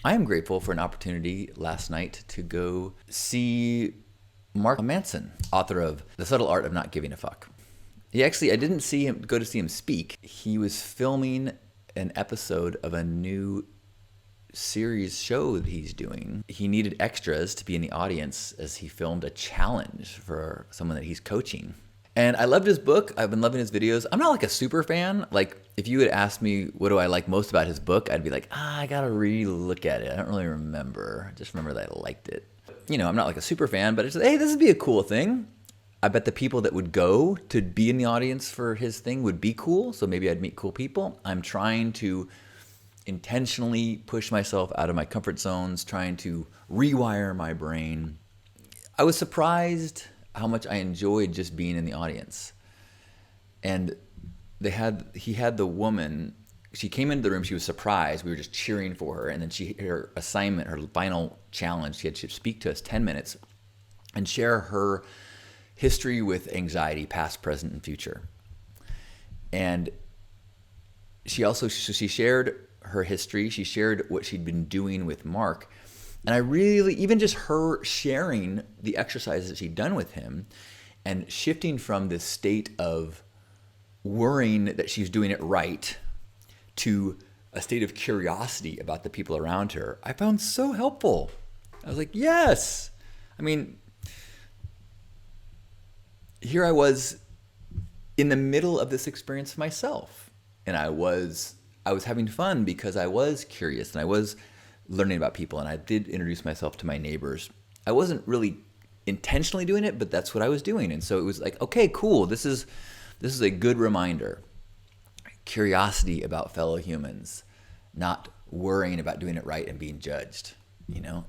I am grateful for an opportunity last night to go see Mark Manson, author of The Subtle Art of Not Giving a Fuck. I didn't go to see him speak. He was filming an episode of a new series show that he's doing. He needed extras to be in the audience as he filmed a challenge for someone that he's coaching. And I loved his book. I've been loving his videos. I'm not like a super fan. Like, if you had asked me what do I like most about his book, I'd be like, I gotta re-look at it. I don't really remember. I just remember that I liked it. You know, I'm not like a super fan, but it's hey, this would be a cool thing. I bet the people that would go to be in the audience for his thing would be cool. So maybe I'd meet cool people. I'm trying to intentionally push myself out of my comfort zones, trying to rewire my brain. I was surprised how much I enjoyed just being in the audience. And he had the woman, she came into the room, she was surprised, we were just cheering for her, and then her assignment, her final challenge, she had to speak to us 10 minutes and share her history with anxiety, past, present, and future. And she shared her history. She shared what she'd been doing with Mark. And I really, even just her sharing the exercises that she'd done with him and shifting from this state of worrying that she's doing it right to a state of curiosity about the people around her, I found so helpful. I was like, yes. I mean, here I was in the middle of this experience myself. And I was having fun because I was curious and I was learning about people, and I did introduce myself to my neighbors. I wasn't really intentionally doing it, but that's what I was doing. And so it was like, okay, cool. This is a good reminder. Curiosity about fellow humans, not worrying about doing it right and being judged. You know,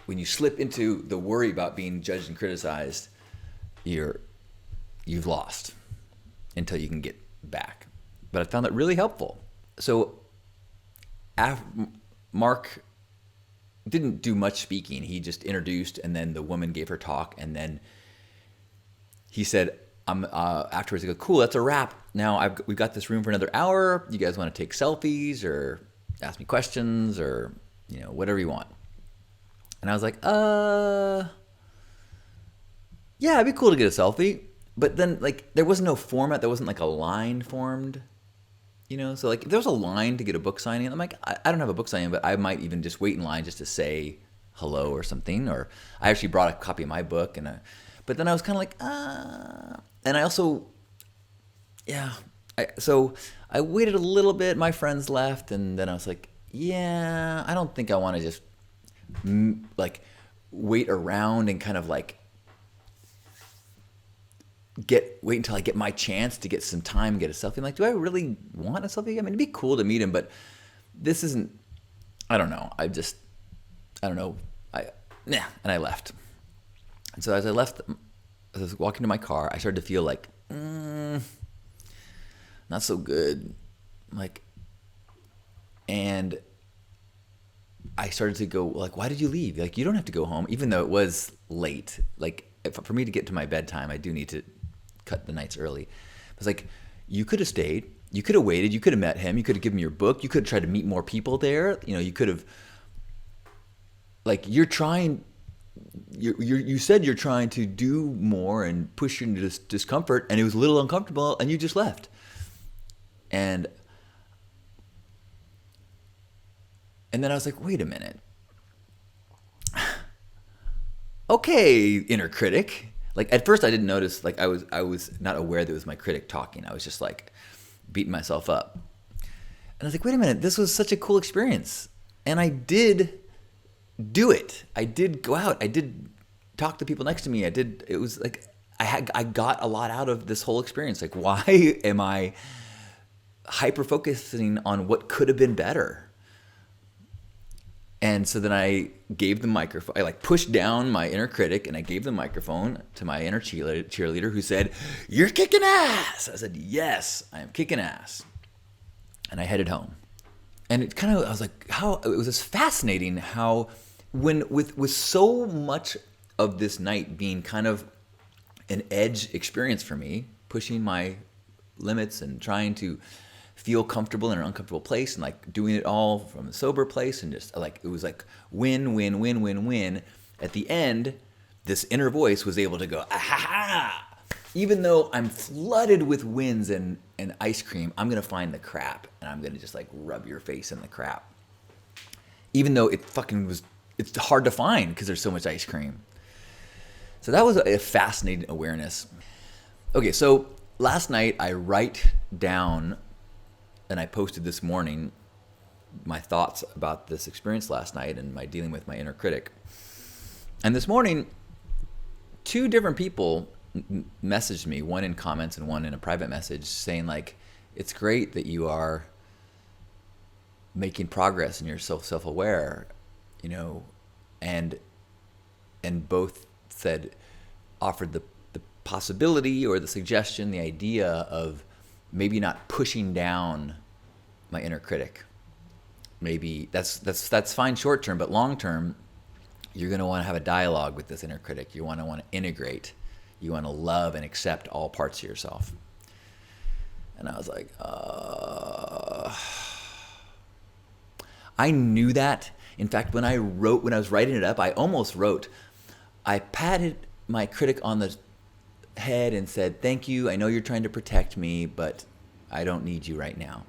when you slip into the worry about being judged and criticized, you've lost until you can get back. But I found that really helpful. So Mark didn't do much speaking. He just introduced, and then the woman gave her talk, and then he said, afterwards, he goes, cool, that's a wrap. Now we've got this room for another hour. You guys want to take selfies or ask me questions or, you know, whatever you want. And I was like, yeah, it'd be cool to get a selfie. But then, like, there was no format. There wasn't like a line formed. You know, so like if there was a line to get a book signing, I'm like, I don't have a book signing, but I might even just wait in line just to say hello or something. Or I actually brought a copy of my book, but then I was kind of like, and I also, so I waited a little bit. My friends left, and then I was like, yeah, I don't think I want to just like wait around and kind of like wait until I get my chance to get some time and get a selfie. I'm like, do I really want a selfie? I mean, it'd be cool to meet him, but this isn't, I don't know. I don't know. And I left. And so as I left, as I was walking to my car, I started to feel like, not so good. And I started to go, like, why did you leave? Like, you don't have to go home, even though it was late. Like, for me to get to my bedtime, I do need to cut the nights early. I was like, you could have stayed. You could have waited. You could have met him. You could have given me your book. You could have tried to meet more people there. You know, you could have, like, you said you're trying to do more and push you into this discomfort, and it was a little uncomfortable, and you just left. And then I was like, wait a minute. Okay, inner critic. Like, at first I didn't notice, like, I was not aware that it was my critic talking. I was just like beating myself up. And I was like, wait a minute, this was such a cool experience. And I did do it. I did go out. I did talk to people next to me. It was like, I got a lot out of this whole experience. Like, why am I hyper-focusing on what could have been better? And so then I gave the microphone, I like pushed down my inner critic and I gave the microphone to my inner cheerleader who said, "You're kicking ass." I said, "Yes, I am kicking ass." And I headed home. And it kind of, I was like, it was just fascinating how with so much of this night being kind of an edge experience for me, pushing my limits and trying to feel comfortable in an uncomfortable place and like doing it all from a sober place, and just like it was like win, win, win, win, win. At the end, this inner voice was able to go, ah ha ha. Even though I'm flooded with wins and ice cream, I'm gonna find the crap and I'm gonna just like rub your face in the crap. Even though it's hard to find because there's so much ice cream. So that was a fascinating awareness. Okay, so last night I write down, and I posted this morning, my thoughts about this experience last night and my dealing with my inner critic. And this morning, 2 different people messaged me, one in comments and one in a private message, saying like, it's great that you are making progress and you're self-aware, you know, and both offered the possibility or the suggestion, the idea of maybe not pushing down my inner critic. Maybe that's fine short term, but long term, you're going to want to have a dialogue with this inner critic. You want to integrate. You want to love and accept all parts of yourself. And I was like, I knew that. In fact, when I was writing it up, I almost wrote, I patted my critic on the head and said, thank you. I know you're trying to protect me, but I don't need you right now.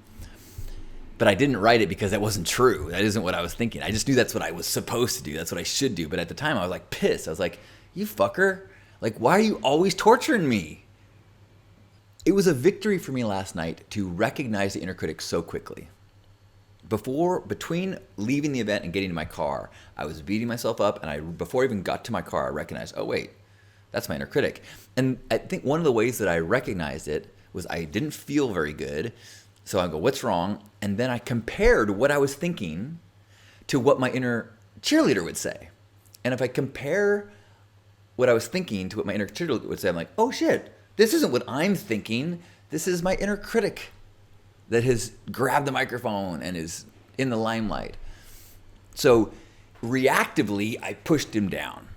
But I didn't write it because that wasn't true. That isn't what I was thinking. I just knew that's what I was supposed to do. That's what I should do. But at the time, I was like pissed. I was like, you fucker. Like, why are you always torturing me? It was a victory for me last night to recognize the inner critic so quickly. Between leaving the event and getting to my car, I was beating myself up. And before I even got to my car, I recognized, oh, wait, that's my inner critic. And I think one of the ways that I recognized it was I didn't feel very good. So I go, what's wrong? And then I compared what I was thinking to what my inner cheerleader would say. And if I compare what I was thinking to what my inner cheerleader would say, I'm like, oh shit, this isn't what I'm thinking. This is my inner critic that has grabbed the microphone and is in the limelight. So reactively, I pushed him down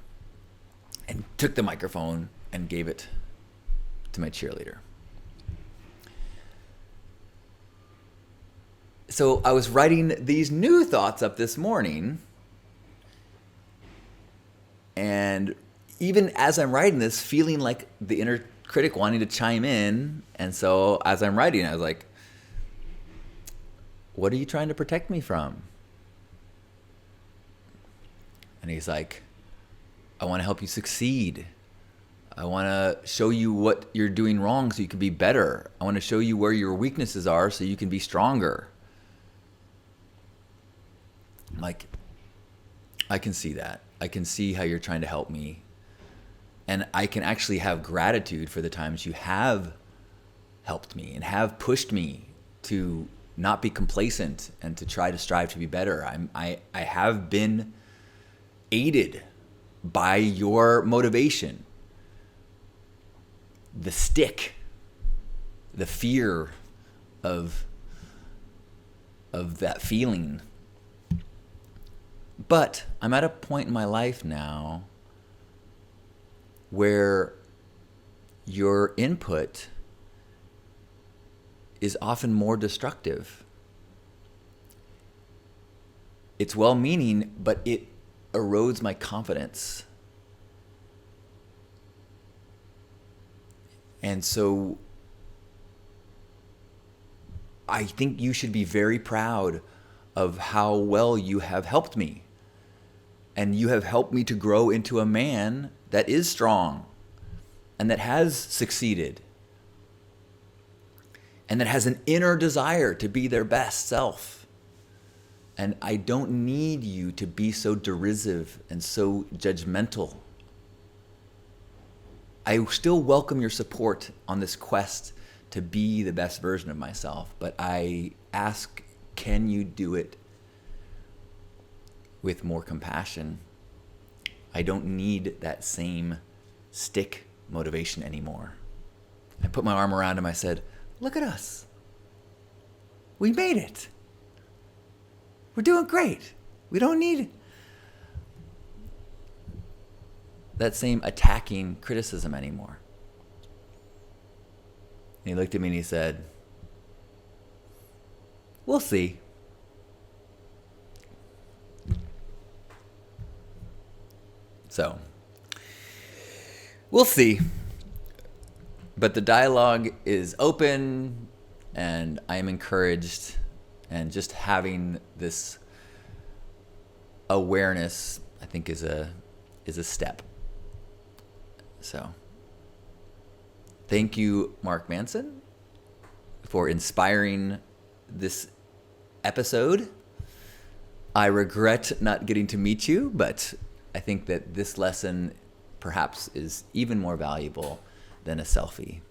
and took the microphone and gave it to my cheerleader. So I was writing these new thoughts up this morning, and even as I'm writing this, feeling like the inner critic wanting to chime in. And so as I'm writing, I was like, what are you trying to protect me from? And he's like, I want to help you succeed. I want to show you what you're doing wrong so you can be better. I want to show you where your weaknesses are so you can be stronger. I'm like, I can see that. I can see how you're trying to help me. And I can actually have gratitude for the times you have helped me and have pushed me to not be complacent and to try to strive to be better. I have been aided by your motivation. The stick, the fear of that feeling. But I'm at a point in my life now where your input is often more destructive. It's well-meaning, but it erodes my confidence. And so I think you should be very proud of how well you have helped me. And you have helped me to grow into a man that is strong and that has succeeded and that has an inner desire to be their best self. And I don't need you to be so derisive and so judgmental. I still welcome your support on this quest to be the best version of myself, but I ask, can you do it with more compassion? I don't need that same stick motivation anymore. I put my arm around him. I said, look at us. We made it. We're doing great. We don't need that same attacking criticism anymore. And he looked at me and he said, We'll see. So, we'll see. But the dialogue is open, and I am encouraged, and just having this awareness, I think, is a step. So, thank you, Mark Manson, for inspiring this episode. I regret not getting to meet you, but I think that this lesson perhaps is even more valuable than a selfie.